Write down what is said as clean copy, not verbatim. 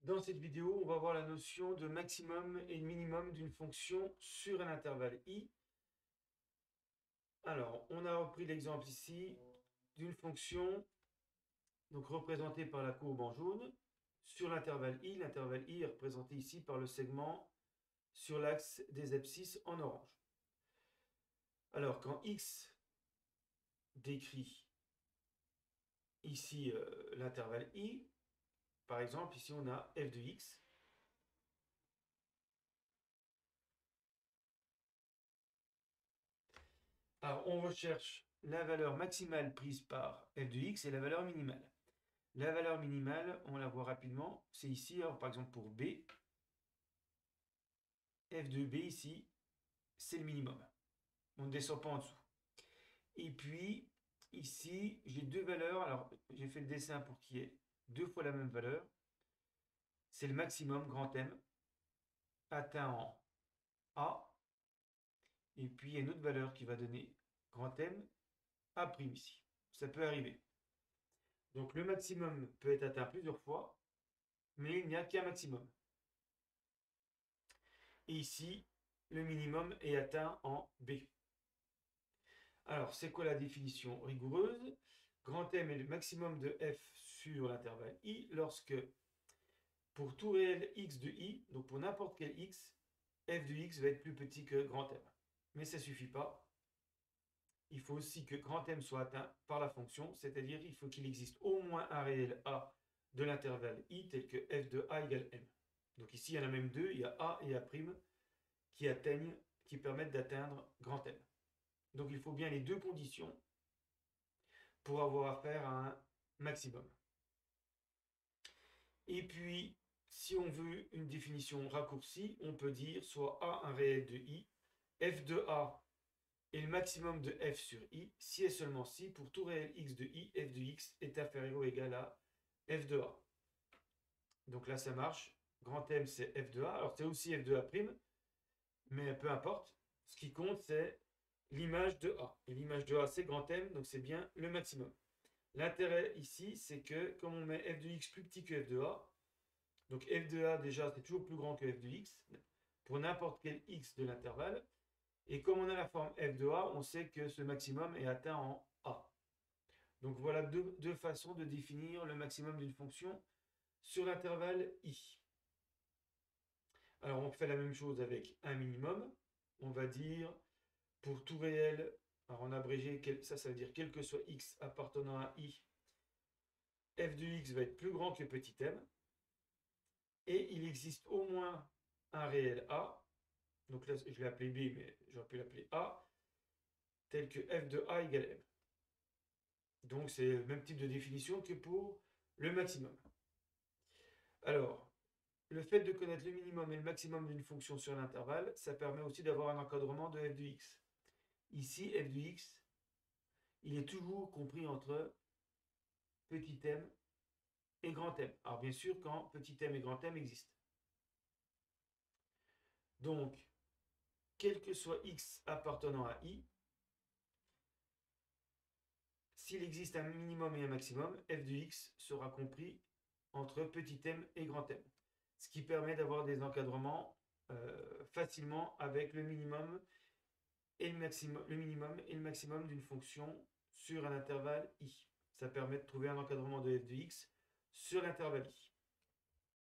Dans cette vidéo, on va voir la notion de maximum et minimum d'une fonction sur un intervalle i. Alors, on a repris l'exemple ici d'une fonction donc représentée par la courbe en jaune sur l'intervalle i. L'intervalle i est représenté ici par le segment sur l'axe des abscisses en orange. Alors, quand x décrit ici l'intervalle i, par exemple, ici on a f de x. Alors, on recherche la valeur maximale prise par f de x et la valeur minimale. La valeur minimale, on la voit rapidement, c'est ici, alors par exemple pour b, f de b ici, c'est le minimum. On ne descend pas en dessous. Et puis, ici, j'ai deux valeurs, alors j'ai fait le dessin pour qu'il y ait deux fois la même valeur. C'est le maximum, grand M, atteint en A. Et puis, il y a une autre valeur qui va donner grand M, A' ici. Ça peut arriver. Donc, le maximum peut être atteint plusieurs fois, mais il n'y a qu'un maximum. Et ici, le minimum est atteint en B. Alors, c'est quoi la définition rigoureuse? Grand M est le maximum de f sur l'intervalle i lorsque, pour tout réel x de i, donc pour n'importe quel x, f de x va être plus petit que grand M. Mais ça ne suffit pas. Il faut aussi que grand M soit atteint par la fonction, c'est-à-dire il faut qu'il existe au moins un réel a de l'intervalle i tel que f de a égale m. Donc ici, il y en a même deux, il y a a et a' qui permettent d'atteindre grand M. Donc il faut bien les deux conditions pour avoir affaire à un maximum. Et puis, si on veut une définition raccourcie, on peut dire soit A un réel de i, f de a est le maximum de f sur i, si et seulement si, pour tout réel x de i, f de x est inférieur ou égal à f de a. Donc là, ça marche. Grand M, c'est f de a. Alors, c'est aussi f de a', mais peu importe. Ce qui compte, c'est l'image de a. Et l'image de a, c'est grand M, donc c'est bien le maximum. L'intérêt ici, c'est que comme on met f de x plus petit que f de a, donc f de a déjà c'est toujours plus grand que f de x, pour n'importe quel x de l'intervalle, et comme on a la forme f de a, on sait que ce maximum est atteint en a. Donc voilà deux façons de définir le maximum d'une fonction sur l'intervalle i. Alors on fait la même chose avec un minimum. On va dire pour tout réel, alors en abrégé, ça veut dire quel que soit x appartenant à i, f de x va être plus grand que petit m, et il existe au moins un réel a, donc là je l'ai appelé b, mais j'aurais pu l'appeler a, tel que f de a égale m. Donc c'est le même type de définition que pour le maximum. Alors, le fait de connaître le minimum et le maximum d'une fonction sur l'intervalle, ça permet aussi d'avoir un encadrement de f de x. Ici, f de x, il est toujours compris entre petit m et grand M. Alors bien sûr, quand petit m et grand M existent. Donc, quel que soit x appartenant à i, s'il existe un minimum et un maximum, f de x sera compris entre petit m et grand M. Ce qui permet d'avoir des encadrements facilement avec le minimum et le minimum et le maximum d'une fonction sur un intervalle i. Ça permet de trouver un encadrement de f de x sur l'intervalle i.